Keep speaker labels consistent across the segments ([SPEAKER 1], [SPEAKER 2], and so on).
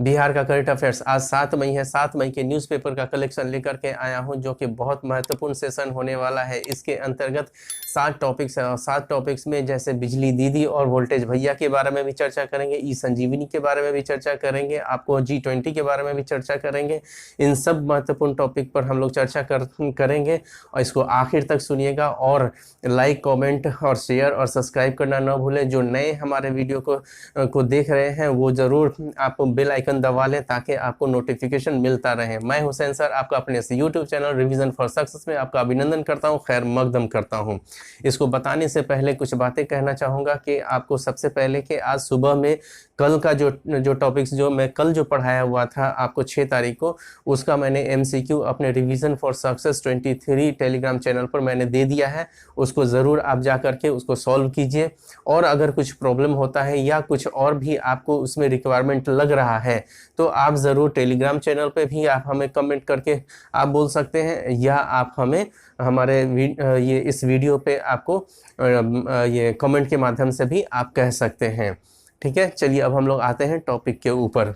[SPEAKER 1] बिहार का current affairs. आज 7 मई है। 7 मई के न्यूज़पेपर का कलेक्शन लेकर के आया हूं, जो कि बहुत महत्वपूर्ण सेशन होने वाला है। इसके अंतर्गत 7 टॉपिक्स हैं और 7 टॉपिक्स में जैसे बिजली दीदी और वोल्टेज भैया के बारे में भी चर्चा करेंगे, ई संजीवनी के बारे में भी चर्चा करेंगे, आपको G20 के बारे में भी चर्चा करेंगे। इन सब महत्वपूर्ण टॉपिक पर हम लोग चर्चा करेंगे और इसको आखिर तक सुनिएगा और लाइक, कमेंट और शेयर और सब्सक्राइब करना न भूलें। जो नए हमारे वीडियो को देख रहे हैं वो ज़रूर आप बेल आइकन दबा लें ताकि आपको नोटिफिकेशन मिलता रहे। मैं हुसैन सर आपका अपने इस YouTube channel revision for success में आपका अभिनंदन करता हूं, खैर मकदम करता हूं। इसको बताने से पहले कुछ बातें कहना चाहूँगा कि आपको सबसे पहले कि आज सुबह में कल का जो टॉपिक्स जो मैं कल जो पढ़ाया हुआ था आपको 6 तारीख को, उसका मैंने MCQ अपने revision for success 23 Telegram channel पर मैंने दे दिया है। उसको ज़रूर आप जा करके उसको सॉल्व कीजिए और अगर कुछ प्रॉब्लम होता है या कुछ और भी आपको उसमें रिक्वायरमेंट लग रहा है तो आप ज़रूर टेलीग्राम चैनल पे भी आप हमें कमेंट करके आप बोल सकते हैं या आप हमें हमारे इस वीडियो पे आपको ये कमेंट के माध्यम से भी आप कह सकते हैं। ठीक है, चलिए अब हम लोग आते हैं टॉपिक के ऊपर।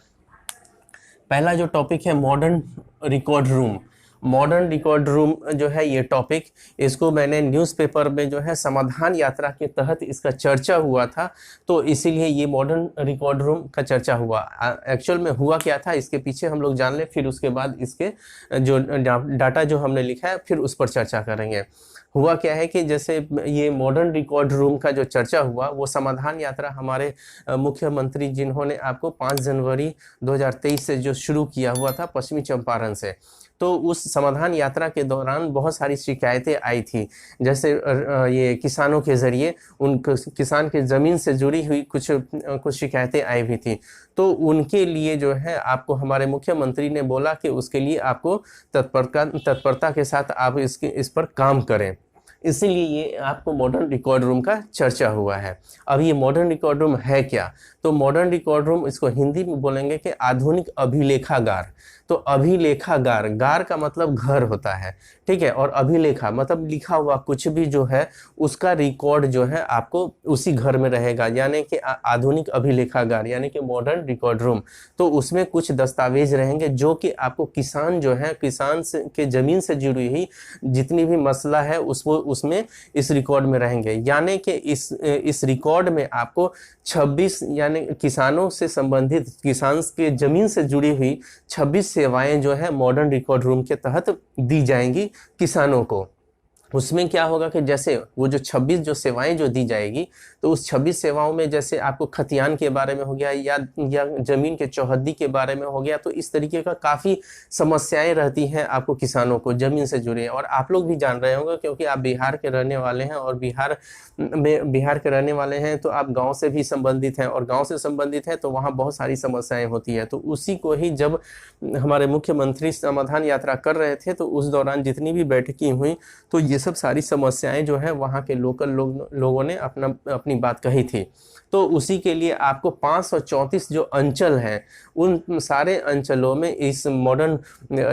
[SPEAKER 1] पहला जो टॉपिक है modern record room. Modern record room जो है ये टॉपिक, इसको मैंने न्यूज़पेपर में जो है समाधान यात्रा के तहत इसका चर्चा हुआ था, तो इसीलिए ये मॉडर्न रिकॉर्ड रूम का चर्चा हुआ। एक्चुअल में हुआ क्या था इसके पीछे हम लोग जान लें, फिर उसके बाद इसके जो डाटा जो हमने लिखा है फिर उस पर चर्चा करेंगे। हुआ क्या है कि जैसे ये मॉडर्न रिकॉर्ड रूम का जो चर्चा हुआ वो समाधान यात्रा हमारे मुख्यमंत्री जिन्होंने आपको 5 जनवरी 2023 से जो शुरू किया हुआ था पश्चिमी चंपारण से, तो उस समाधान यात्रा के दौरान बहुत सारी शिकायतें आई थी। जैसे ये किसानों के ज़रिए उन किसान के ज़मीन से जुड़ी हुई कुछ शिकायतें आई भी थी, तो उनके लिए जो है आपको हमारे मुख्यमंत्री ने बोला कि उसके लिए आपको तत्परता के साथ आप इस पर काम करें। इसीलिए ये आपको मॉडर्न रिकॉर्ड रूम का चर्चा हुआ है। अब ये मॉडर्न रिकॉर्ड रूम है क्या? तो मॉडर्न रिकॉर्ड रूम इसको हिंदी में बोलेंगे कि आधुनिक अभिलेखागार। तो अभिलेखागार, गार का मतलब घर होता है, ठीक है, और अभिलेखा मतलब लिखा हुआ कुछ भी जो है उसका रिकॉर्ड जो है आपको उसी घर में रहेगा, यानी कि आधुनिक अभिलेखागार यानी कि मॉडर्न रिकॉर्ड रूम। तो उसमें कुछ दस्तावेज रहेंगे जो कि आपको किसान जो है के ज़मीन से जुड़ी हुई जितनी भी मसला है उसमें इस रिकॉर्ड में रहेंगे। यानी कि इस रिकॉर्ड में आपको 26 यानी किसानों से संबंधित, किसान के ज़मीन से जुड़ी हुई 26 सेवाएं जो है मॉडर्न रिकॉर्ड रूम के तहत दी जाएंगी किसानों को। उसमें क्या होगा कि जैसे वो जो 26 जो सेवाएं जो दी जाएगी, तो उस 26 सेवाओं में जैसे आपको खतियान के बारे में हो गया या ज़मीन के चौहद्दी के बारे में हो गया, तो इस तरीके का काफ़ी समस्याएं रहती हैं आपको किसानों को ज़मीन से जुड़े। और आप लोग भी जान रहे होंगे क्योंकि आप बिहार के रहने वाले हैं और बिहार के रहने वाले हैं, तो आप गाँव से भी संबंधित हैं और गाँव से संबंधित हैं तो वहाँ बहुत सारी समस्याएँ होती है। तो उसी को ही जब हमारे मुख्यमंत्री समाधान यात्रा कर रहे थे तो उस दौरान जितनी भी बैठकें हुई तो ये सब सारी समस्याएं जो है वहाँ के लोकल लोगों ने अपनी बात कही थी। तो उसी के लिए आपको 534 जो अंचल हैं उन सारे अंचलों में इस मॉडर्न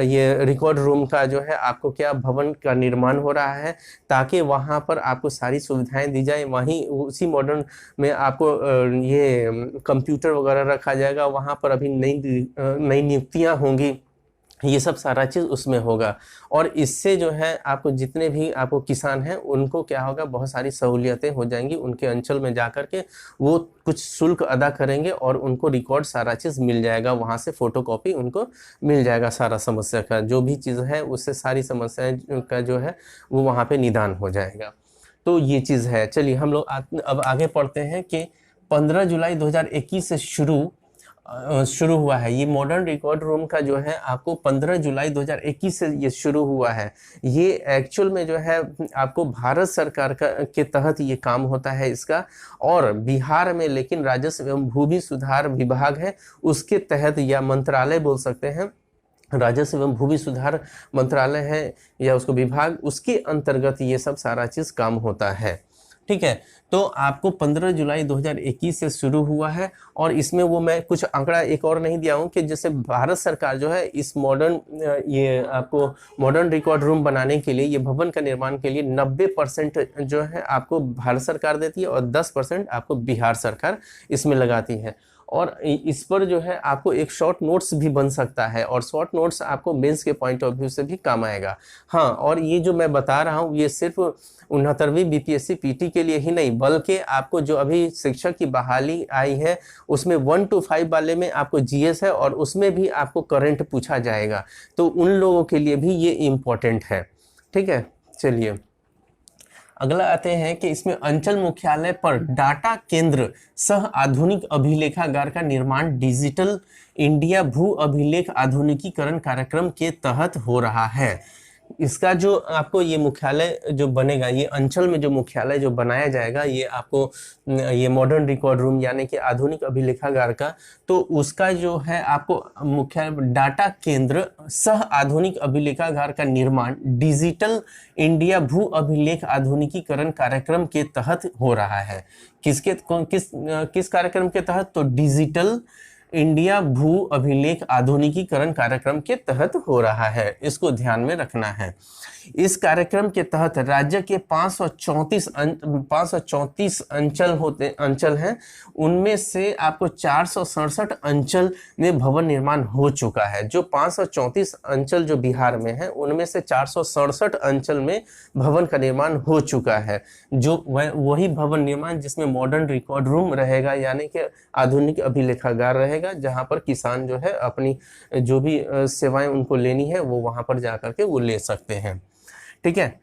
[SPEAKER 1] ये रिकॉर्ड रूम का जो है आपको क्या भवन का निर्माण हो रहा है, ताकि वहाँ पर आपको सारी सुविधाएं दी जाए। वहीं उसी मॉडर्न में आपको ये कंप्यूटर वगैरह रखा जाएगा, वहाँ पर अभी नई नियुक्तियाँ होंगी, ये सब सारा चीज़ उसमें होगा। और इससे जो है आपको जितने भी आपको किसान हैं उनको क्या होगा, बहुत सारी सहूलियतें हो जाएंगी। उनके अंचल में जा कर के वो कुछ शुल्क अदा करेंगे और उनको रिकॉर्ड सारा चीज़ मिल जाएगा, वहाँ से फ़ोटोकॉपी उनको मिल जाएगा, सारा समस्या का जो भी चीज़ है उससे सारी समस्याएं का जो है वो वहाँ पे निदान हो जाएगा। तो ये चीज़ है। चलिए हम लोग अब आगे पढ़ते हैं कि 15 जुलाई 2021 से शुरू हुआ है ये मॉडर्न रिकॉर्ड रूम का जो है आपको 15 जुलाई 2021 से ये शुरू हुआ है। ये एक्चुअल में जो है आपको भारत सरकार के तहत ये काम होता है इसका, और बिहार में लेकिन राजस्व एवं भूमि सुधार विभाग है उसके तहत, या मंत्रालय बोल सकते हैं, राजस्व एवं भूमि सुधार मंत्रालय है या उसको विभाग, उसके अंतर्गत ये सब सारा चीज़ काम होता है। ठीक है, तो आपको 15 जुलाई 2021 से शुरू हुआ है और इसमें वो मैं कुछ आंकड़ा एक और नहीं दिया हूँ कि जैसे भारत सरकार जो है इस ये आपको मॉडर्न रिकॉर्ड रूम बनाने के लिए, ये भवन का निर्माण के लिए 90% जो है आपको भारत सरकार देती है और 10% आपको बिहार सरकार इसमें लगाती है। और इस पर जो है आपको एक शॉर्ट नोट्स भी बन सकता है, और शॉर्ट नोट्स आपको मेंस के पॉइंट ऑफ व्यू से भी काम आएगा। हाँ, और ये जो मैं बता रहा हूँ ये सिर्फ 69वीं बीपीएससी पीटी के लिए ही नहीं, बल्कि आपको जो अभी शिक्षक की बहाली आई है उसमें 1 to 5 वाले में आपको जीएस है, और उसमें भी आपको करंट पूछा जाएगा, तो उन लोगों के लिए भी ये इम्पोर्टेंट है। ठीक है, चलिए अगला आते हैं कि इसमें अंचल मुख्यालय पर डाटा केंद्र सह आधुनिक अभिलेखागार का निर्माण डिजिटल इंडिया भू अभिलेख आधुनिकीकरण कार्यक्रम के तहत हो रहा है। इसका जो आपको ये मुख्यालय जो बनेगा, ये अंचल में जो मुख्यालय जो बनाया जाएगा, ये आपको ये मॉडर्न रिकॉर्ड रूम यानी कि आधुनिक अभिलेखागार का, तो उसका जो है आपको मुख्यालय डाटा केंद्र सह आधुनिक अभिलेखागार का निर्माण डिजिटल इंडिया भू अभिलेख आधुनिकीकरण कार्यक्रम के तहत हो रहा है। किस कार्यक्रम के तहत? तो डिजिटल इंडिया भू अभिलेख आधुनिकीकरण कार्यक्रम के तहत हो रहा है, इसको ध्यान में रखना है। इस कार्यक्रम के तहत राज्य के 534 अंचल हैं, उनमें से आपको 467 अंचल में भवन निर्माण हो चुका है। जो 534 अंचल जो बिहार में है, उनमें से 467 अंचल में भवन का निर्माण हो चुका है, जो वही भवन निर्माण जिसमें मॉडर्न रिकॉर्ड रूम रहेगा, यानी कि आधुनिक अभिलेखागार रहेगा, जहां पर किसान जो है अपनी जो भी सेवाएं उनको लेनी है वो वहां पर जाकर के वो ले सकते हैं। ठीक है,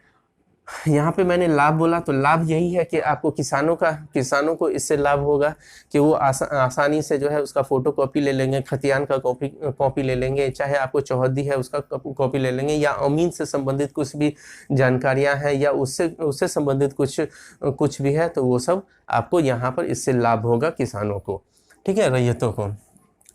[SPEAKER 1] यहाँ पे मैंने लाभ बोला, तो लाभ यही है कि आपको किसानों को इससे लाभ होगा कि वो आसानी से जो है उसका फोटो कॉपी ले लेंगे, खतियान का कॉपी ले लेंगे, चाहे आपको चौहद्दी है उसका कॉपी ले लेंगे, या अमीन से संबंधित कुछ भी जानकारियां हैं या उससे संबंधित कुछ भी है, तो वो सब आपको यहाँ पर इससे लाभ होगा किसानों को। ठीक है, रैयतों को।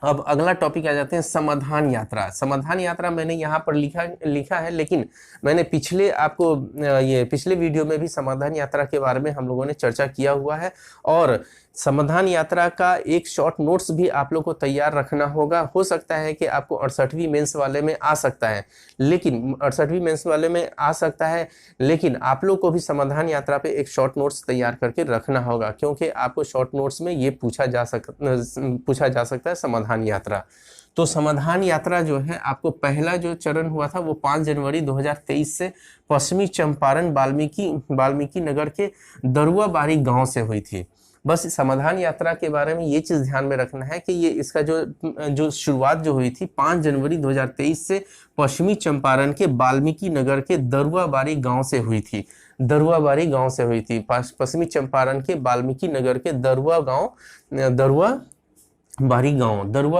[SPEAKER 1] अब अगला टॉपिक आ जाते हैं समाधान यात्रा। समाधान यात्रा मैंने यहाँ पर लिखा है, लेकिन मैंने पिछले वीडियो में भी समाधान यात्रा के बारे में हम लोगों ने चर्चा किया हुआ है, और समाधान यात्रा का एक शॉर्ट नोट्स भी आप लोग को तैयार रखना होगा। हो सकता है कि आपको 68वीं मेंस वाले में आ सकता है, लेकिन 68वीं मेंस वाले में आ सकता है, लेकिन आप लोग को भी समाधान यात्रा पे एक शॉर्ट नोट्स तैयार करके रखना होगा, क्योंकि आपको शॉर्ट नोट्स में ये पूछा जा सकता है समाधान यात्रा। तो समाधान यात्रा जो है आपको पहला जो चरण हुआ था वो 5 जनवरी 2023 से पश्चिमी चंपारण वाल्मीकि नगर के दरुआ बारी गांव से हुई थी। बस समाधान यात्रा के बारे में ये चीज ध्यान में रखना है कि ये इसका जो शुरुआत जो हुई थी 5 जनवरी 2023 से पश्चिमी चंपारण के वाल्मीकि नगर के दरुआ बारी गांव से हुई थी। दरुआ बारी गांव से हुई थी, पश्चिमी चंपारण के वाल्मीकि नगर के दरुआ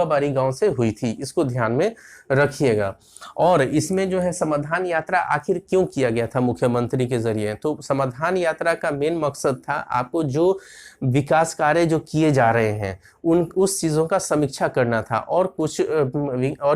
[SPEAKER 1] बारी गांव से हुई थी। इसको ध्यान में रखिएगा। और इसमें जो है समाधान यात्रा आखिर क्यों किया गया था मुख्यमंत्री के जरिए? तो समाधान यात्रा का मेन मकसद था आपको जो विकास कार्य जो किए जा रहे हैं उस चीज़ों का समीक्षा करना था, और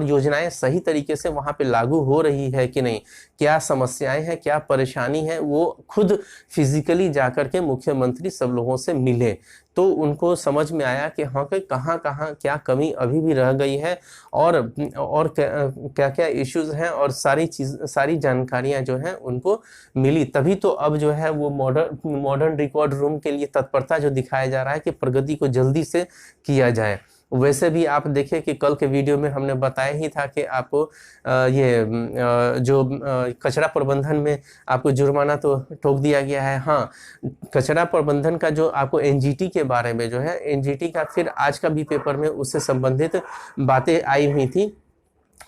[SPEAKER 1] योजनाएं सही तरीके से वहाँ पे लागू हो रही है कि नहीं, क्या समस्याएं हैं, क्या परेशानी है, वो खुद फिजिकली जाकर के मुख्यमंत्री सब लोगों से मिले, तो उनको समझ में आया कि हाँ कि कहाँ क्या कमी अभी भी रह गई है, और क्या क्या इश्यूज हैं, और सारी जानकारियां जो हैं उनको मिली। तभी तो अब जो है वो मॉडर्न रिकॉर्ड रूम के लिए तत्परता जो दिखाया जा रहा है कि प्रगति को जल्दी से किया जाए। वैसे भी आप देखें कि कल के वीडियो में हमने बताया ही था कि आपको जो कचरा प्रबंधन में आपको जुर्माना तो ठोक दिया गया है। हाँ, कचरा प्रबंधन का जो आपको एनजीटी के बारे में जो है, एनजीटी का फिर आज का भी पेपर में उससे संबंधित बातें आई हुई थी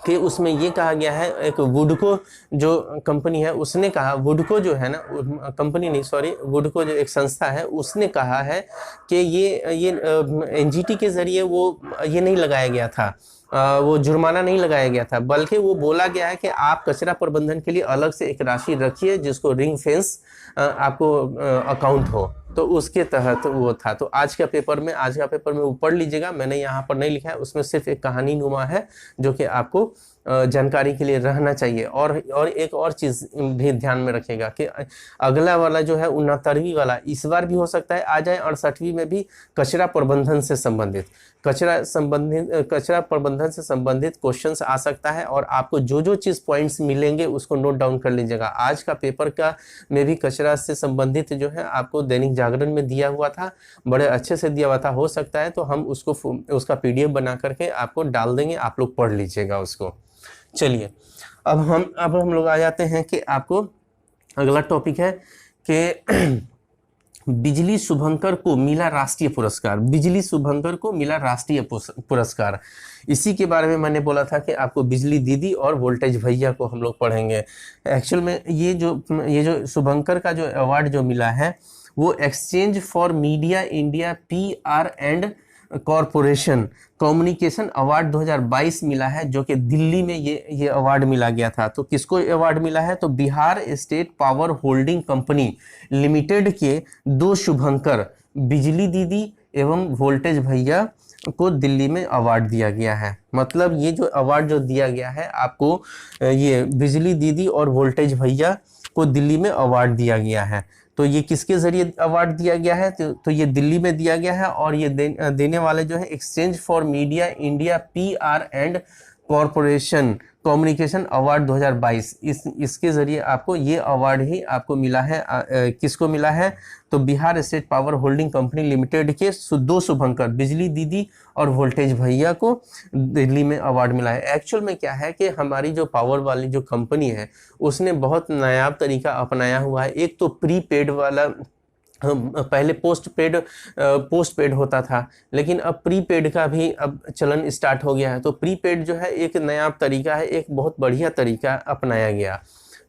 [SPEAKER 1] कि उसमें ये कहा गया है, एक वुडको जो कंपनी है उसने कहा, वुडको जो है ना कंपनी नहीं सॉरी वुडको जो एक संस्था है उसने कहा है कि ये एनजीटी के जरिए वो ये नहीं लगाया गया था, वो जुर्माना नहीं लगाया गया था, बल्कि वो बोला गया है कि आप कचरा प्रबंधन के लिए अलग से एक राशि रखिए जिसको रिंग फेंस आपको अकाउंट हो, तो उसके तहत वो था। तो आज का पेपर में वो पढ़ लीजिएगा, मैंने यहाँ पर नहीं लिखा है, उसमें सिर्फ एक कहानी नुमा है जो कि आपको जानकारी के लिए रहना चाहिए। और एक और चीज़ भी ध्यान में रखेगा कि अगला वाला जो है 69वीं वाला इस बार भी हो सकता है आ जाए, 68वीं में भी कचरा प्रबंधन से संबंधित कचरा प्रबंधन से संबंधित क्वेश्चंस आ सकता है। और आपको जो जो चीज़ पॉइंट्स मिलेंगे उसको नोट डाउन कर लीजिएगा। आज का पेपर का में भी कचरा से संबंधित जो है आपको दैनिक जागरण में दिया हुआ था, बड़े अच्छे से दिया हुआ था। हो सकता है तो हम उसका PDF बना करके आपको डाल देंगे, आप लोग पढ़ लीजिएगा उसको। चलिए अब हम लोग आ जाते हैं कि आपको अगला टॉपिक है कि बिजली शुभंकर को मिला राष्ट्रीय पुरस्कार। बिजली शुभंकर को मिला राष्ट्रीय पुरस्कार। इसी के बारे में मैंने बोला था कि आपको बिजली दीदी और वोल्टेज भैया को हम लोग पढ़ेंगे। एक्चुअल में ये जो शुभंकर का जो अवार्ड जो मिला है वो exchange for media India PR and corporation communication award 2022 मिला है, जो कि दिल्ली में ये अवार्ड मिला गया था। तो किसको अवार्ड मिला है? तो Bihar state power holding company limited के 2 शुभंकर बिजली दीदी एवं वोल्टेज भैया को दिल्ली में अवार्ड दिया गया है। मतलब ये जो अवार्ड जो दिया गया है आपको, ये बिजली दीदी और वोल्टेज भैया को दिल्ली में अवार्ड दिया गया है। तो ये किसके जरिए अवार्ड दिया गया है? तो ये दिल्ली में दिया गया है। और ये देने वाले जो है exchange for media India PR and corporation communication award 2022, इसके जरिए आपको ये अवार्ड ही आपको मिला है। किसको मिला है? तो Bihar state power holding company limited के 2 शुभंकर बिजली दीदी और वोल्टेज भैया को दिल्ली में अवार्ड मिला है। एक्चुअल में क्या है कि हमारी जो पावर वाली जो कंपनी है उसने बहुत नायाब तरीका अपनाया हुआ है। एक तो प्रीपेड वाला, पहले पोस्ट पेड होता था, लेकिन अब प्रीपेड का भी अब चलन स्टार्ट हो गया है। तो प्रीपेड जो है एक नया तरीका है, एक बहुत बढ़िया तरीका अपनाया गया।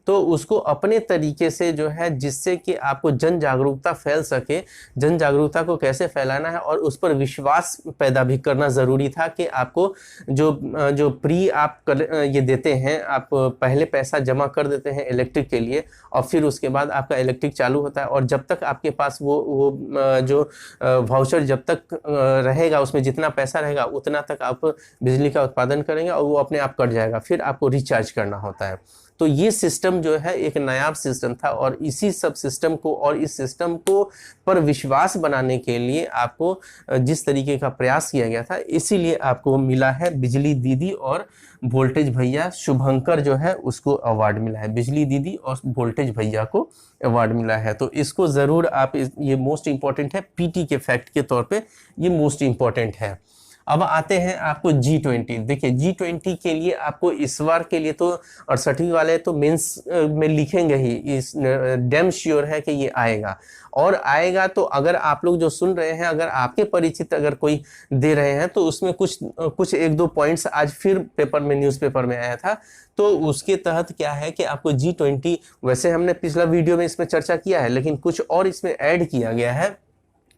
[SPEAKER 1] तो उसको अपने तरीके से जो है, जिससे कि आपको जन जागरूकता फैल सके, जन जागरूकता को कैसे फैलाना है और उस पर विश्वास पैदा भी करना ज़रूरी था कि आपको जो प्री आप ये देते हैं, आप पहले पैसा जमा कर देते हैं इलेक्ट्रिक के लिए और फिर उसके बाद आपका इलेक्ट्रिक चालू होता है। और जब तक आपके पास वो जो वाउचर जब तक रहेगा, उसमें जितना पैसा रहेगा उतना तक आप बिजली का उत्पादन करेंगे और वो अपने आप कट जाएगा, फिर आपको रिचार्ज करना होता है। तो ये सिस्टम जो है एक नायाब सिस्टम था और इसी सब सिस्टम को और इस सिस्टम को पर विश्वास बनाने के लिए आपको जिस तरीके का प्रयास किया गया था, इसीलिए आपको मिला है बिजली दीदी और वोल्टेज भैया शुभंकर जो है उसको अवार्ड मिला है। बिजली दीदी और वोल्टेज भैया को अवार्ड मिला है। तो इसको ज़रूर आप, ये मोस्ट इंपॉर्टेंट है, PT के फैक्ट के तौर पे ये मोस्ट इंपॉर्टेंट है। अब आते हैं आपको G20। देखिए G20 के लिए आपको इस बार के लिए तो 68वीं वाले तो मेंस में लिखेंगे ही, इस डैम श्योर है कि ये आएगा। और आएगा तो अगर आप लोग जो सुन रहे हैं, अगर आपके परिचित अगर कोई दे रहे हैं तो उसमें कुछ 1-2 पॉइंट्स आज फिर पेपर में, न्यूज़पेपर में आया था। तो उसके तहत क्या है कि आपको G20, वैसे हमने पिछला वीडियो में इसमें चर्चा किया है, लेकिन कुछ और इसमें ऐड किया गया है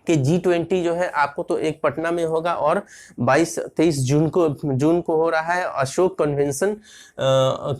[SPEAKER 1] कि G20 जो है आपको तो एक पटना में होगा और 22-23 जून को हो रहा है। अशोक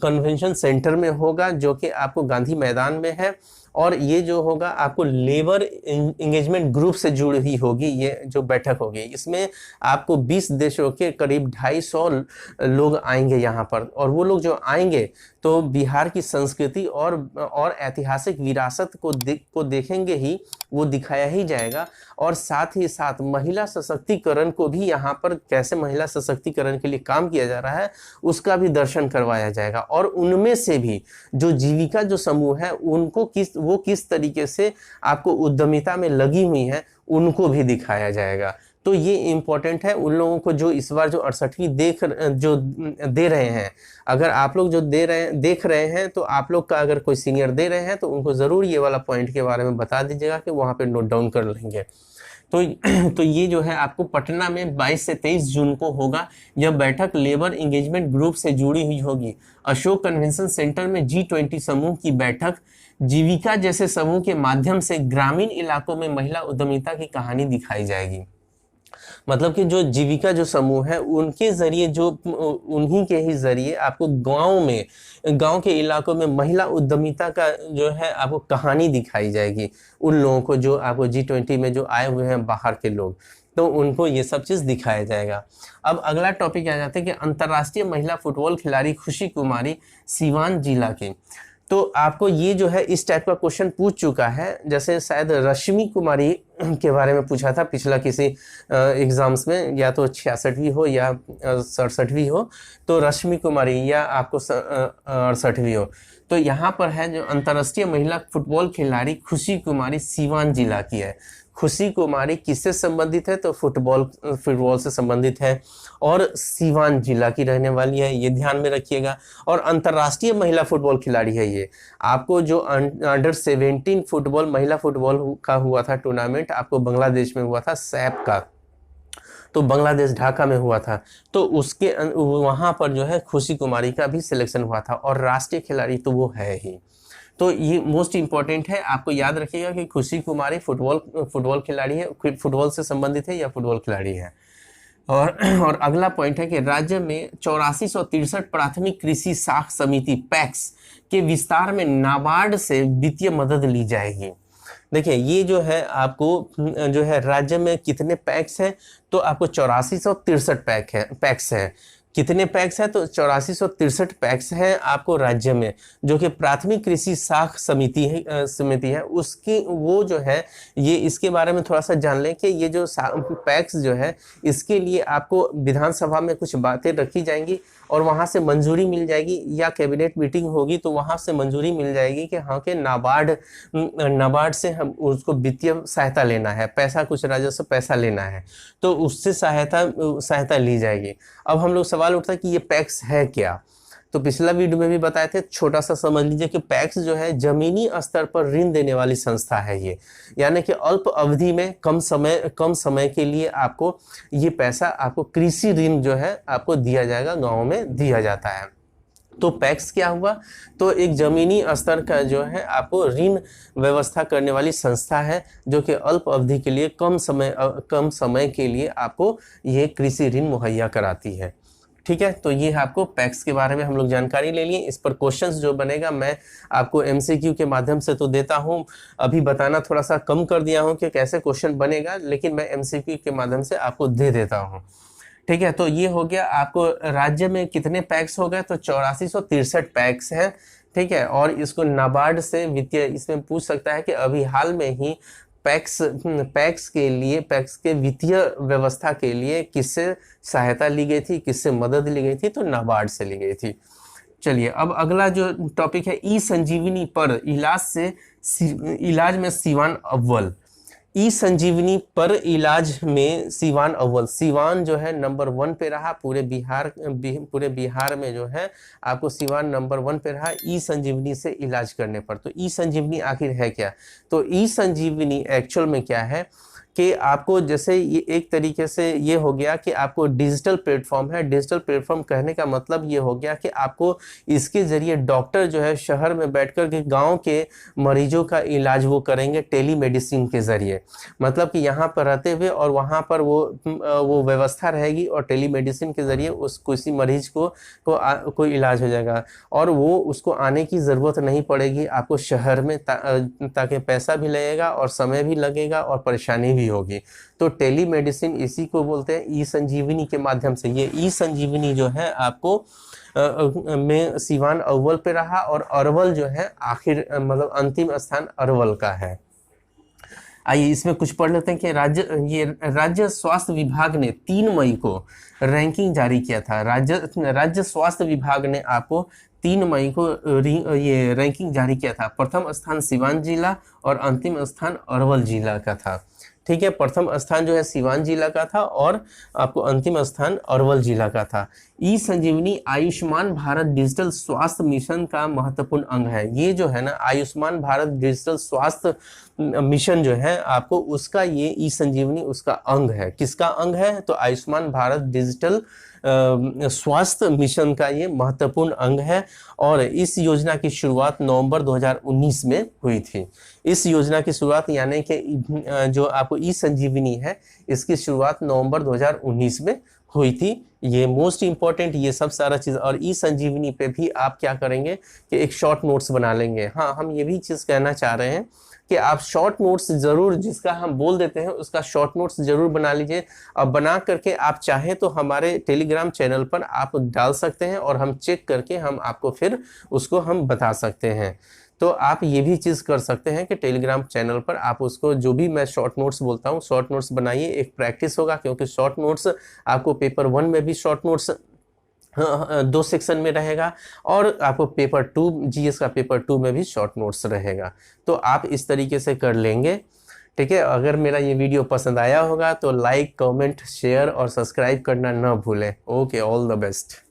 [SPEAKER 1] कन्वेंशन सेंटर में होगा, जो कि आपको गांधी मैदान में है। और ये जो होगा आपको लेबर इंगेजमेंट ग्रुप से जुड़ी हुई होगी, ये जो बैठक होगी। इसमें आपको 20 देशों के करीब 250 लोग आएंगे यहाँ पर। और वो लोग जो आएंगे तो बिहार की संस्कृति और ऐतिहासिक विरासत को देखेंगे ही, वो दिखाया ही जाएगा। और साथ ही साथ महिला सशक्तिकरण को भी, यहाँ पर कैसे महिला सशक्तिकरण के लिए काम किया जा रहा है उसका भी दर्शन करवाया जाएगा। और उनमें से भी जो जीविका जो समूह है उनको किस तरीके से आपको उद्यमिता में लगी हुई है उनको भी दिखाया जाएगा। तो ये इम्पोर्टेंट है उन लोगों को जो इस बार जो 68वीं दे रहे हैं। अगर आप लोग जो देख रहे हैं तो आप लोग का अगर कोई सीनियर दे रहे हैं तो उनको ज़रूर ये वाला पॉइंट के बारे में बता दीजिएगा कि वहाँ पे नोट डाउन कर लेंगे। तो ये जो है आपको पटना में 22 से 23 जून को होगा। यह बैठक लेबर इंगेजमेंट ग्रुप से जुड़ी हुई होगी। अशोक कन्वेंशन सेंटर में G20 समूह की बैठक जीविका जैसे समूह के माध्यम से ग्रामीण इलाकों में महिला उद्यमिता की कहानी दिखाई जाएगी। मतलब कि जो जीविका जो समूह है उनके जरिए, जो उन्हीं के ही जरिए आपको गांव के इलाकों में महिला उद्यमिता का जो है आपको कहानी दिखाई जाएगी। उन लोगों को जो आपको G20 में जो आए हुए हैं बाहर के लोग, तो उनको ये सब चीज़ दिखाया जाएगा। अब अगला टॉपिक आ जाता है कि अंतर्राष्ट्रीय महिला फुटबॉल खिलाड़ी खुशी कुमारी सीवान जिला की। तो आपको ये जो है इस टाइप का क्वेश्चन पूछ चुका है, जैसे शायद रश्मि कुमारी के बारे में पूछा था पिछला किसी एग्जाम्स में, या तो 66वीं हो या 67वीं हो, तो रश्मि कुमारी या आपको 68वीं हो। तो यहाँ पर है जो अंतर्राष्ट्रीय महिला फुटबॉल खिलाड़ी खुशी कुमारी सीवान जिला की है। खुशी कुमारी किससे संबंधित है? तो फुटबॉल से संबंधित है और सीवान जिला की रहने वाली है, ये ध्यान में रखिएगा। और अंतर्राष्ट्रीय महिला फुटबॉल खिलाड़ी है ये। आपको जो अंडर 17 फुटबॉल महिला फुटबॉल का हुआ था टूर्नामेंट, आपको बांग्लादेश में हुआ था सैप का, तो बांग्लादेश ढाका में हुआ था, तो उसके वहाँ पर जो है खुशी कुमारी का भी सिलेक्शन हुआ था, और राष्ट्रीय खिलाड़ी तो वो है ही। तो ये मोस्ट इंपॉर्टेंट है, आपको याद रखिएगा कि खुशी कुमारी फुटबॉल खिलाड़ी है, फुटबॉल से संबंधित है या फुटबॉल खिलाड़ी है। और अगला पॉइंट है कि राज्य में 8463 प्राथमिक कृषि साख समिति पैक्स के विस्तार में नाबार्ड से वित्तीय मदद ली जाएगी। देखिए ये जो है आपको जो है राज्य में कितने पैक्स है, तो आपको 8463 पैक्स है। कितने पैक्स है? तो 8463 पैक्स है आपको राज्य में, जो कि प्राथमिक कृषि साख समिति है उसकी, वो जो है ये इसके बारे में थोड़ा सा जान लें कि ये जो पैक्स जो है इसके लिए आपको विधानसभा में कुछ बातें रखी जाएंगी और वहाँ से मंजूरी मिल जाएगी, या कैबिनेट मीटिंग होगी तो वहाँ से मंजूरी मिल जाएगी कि हाँ के नाबार्ड से हम उसको वित्तीय सहायता लेना है, पैसा कुछ राजस्व पैसा लेना है, तो उससे सहायता ली जाएगी। अब हम लोग सवाल उठता है कि ये पैक्स है क्या? तो पिछला वीडियो में भी बताए थे, छोटा सा समझ लीजिए कि पैक्स जो है जमीनी स्तर पर ऋण देने वाली संस्था है ये, यानी कि अल्प अवधि में कम समय के लिए आपको ये पैसा, आपको कृषि ऋण जो है आपको दिया जाएगा, गाँव में दिया जाता है। तो पैक्स क्या हुआ? तो एक जमीनी स्तर का जो है आपको ऋण व्यवस्था करने वाली संस्था है, जो कि अल्प अवधि के लिए कम समय के लिए आपको ये कृषि ऋण मुहैया कराती है। ठीक है, तो ये आपको पैक्स के बारे में हम लोग जानकारी ले लिए। इस पर क्वेश्चंस जो बनेगा मैं आपको एमसीक्यू के माध्यम से तो देता हूँ, अभी बताना थोड़ा सा कम कर दिया हूँ कि कैसे क्वेश्चन बनेगा, लेकिन मैं एमसीक्यू के माध्यम से आपको दे देता हूँ। ठीक है, तो ये हो गया आपको राज्य में कितने पैक्स हो गए, तो 8463 पैक्स है। ठीक है, और इसको नाबार्ड से वित्तीय, इसमें पूछ सकता है कि अभी हाल में ही पैक्स के वित्तीय व्यवस्था के लिए किससे सहायता ली गई थी, किससे मदद ली गई थी, तो नाबार्ड से ली गई थी। चलिए अब अगला जो टॉपिक है, ई संजीवनी पर इलाज में सीवान अव्वल। ई संजीवनी पर इलाज में सीवान अव्वल, सीवान जो है नंबर 1 पे रहा पूरे बिहार में जो है आपको सीवान नंबर 1 पे रहा ई संजीवनी से इलाज करने पर। तो ई संजीवनी आखिर है क्या? तो ई संजीवनी एक्चुअल में क्या है कि आपको जैसे ये एक तरीके से ये हो गया कि आपको डिजिटल प्लेटफॉर्म है। डिजिटल प्लेटफॉर्म कहने का मतलब ये हो गया कि आपको इसके जरिए डॉक्टर जो है शहर में बैठकर के गांव के मरीजों का इलाज वो करेंगे टेलीमेडिसिन के जरिए। मतलब कि यहाँ पर रहते हुए और वहाँ पर वो व्यवस्था रहेगी और टेलीमेडिसिन के जरिए उस किसी मरीज को इलाज हो जाएगा और वो उसको आने की ज़रूरत नहीं पड़ेगी आपको शहर में, ताकि पैसा भी लगेगा और समय भी लगेगा और परेशानी भी होगी। तो टेलीमेडिसिन इसी को बोलते हैं ई संजीवनी के माध्यम से। ये ई संजीवनी जो है आपको में सीवान अव्वल पे रहा और अरवल जो है आखिर मतलब अंतिम स्थान अरवल का है। आइए इसमें कुछ पढ़ लेते हैं कि राज्य स्वास्थ्य विभाग ने 3 मई को रैंकिंग जारी किया था। राज्य स्वास्थ्य विभाग ने आपको 3 मई को ये रैंकिंग जारी किया था। प्रथम स्थान सीवान जिला और अंतिम स्थान अरवल जिला का था। ठीक है, प्रथम स्थान जो है सीवान जिला का था और आपको अंतिम स्थान अरवल जिला का था। ई संजीवनी आयुष्मान भारत डिजिटल स्वास्थ्य मिशन का महत्वपूर्ण अंग है। ये जो है ना आयुष्मान भारत डिजिटल स्वास्थ्य मिशन जो है आपको उसका ये ई संजीवनी उसका अंग है। किसका अंग है? तो आयुष्मान भारत डिजिटल स्वास्थ्य मिशन का ये महत्वपूर्ण अंग है और इस योजना की शुरुआत नवंबर 2019 में हुई थी। इस योजना की शुरुआत यानी कि जो आपको ई संजीवनी है इसकी शुरुआत नवंबर 2019 में हुई थी। ये मोस्ट इंपॉर्टेंट ये सब सारा चीज़। और ई संजीवनी पे भी आप क्या करेंगे कि एक शॉर्ट नोट्स बना लेंगे। हाँ, हम ये भी चीज़ कहना चाह रहे हैं कि आप शॉर्ट नोट्स जरूर, जिसका हम बोल देते हैं उसका शॉर्ट नोट्स जरूर बना लीजिए, और बना करके आप चाहें तो हमारे टेलीग्राम चैनल पर आप डाल सकते हैं और हम चेक करके हम आपको फिर उसको हम बता सकते हैं। तो आप ये भी चीज़ कर सकते हैं कि टेलीग्राम चैनल पर आप उसको, जो भी मैं शॉर्ट नोट्स बोलता हूँ, शॉर्ट नोट्स बनाइए, एक प्रैक्टिस होगा, क्योंकि शॉर्ट नोट्स आपको पेपर 1 में भी शॉर्ट नोट्स 2 सेक्शन में रहेगा, और आपको पेपर 2 जीएस का पेपर 2 में भी शॉर्ट नोट्स रहेगा। तो आप इस तरीके से कर लेंगे। ठीक है, अगर मेरा ये वीडियो पसंद आया होगा तो लाइक, कमेंट, शेयर और सब्सक्राइब करना ना भूलें। Okay, all the best.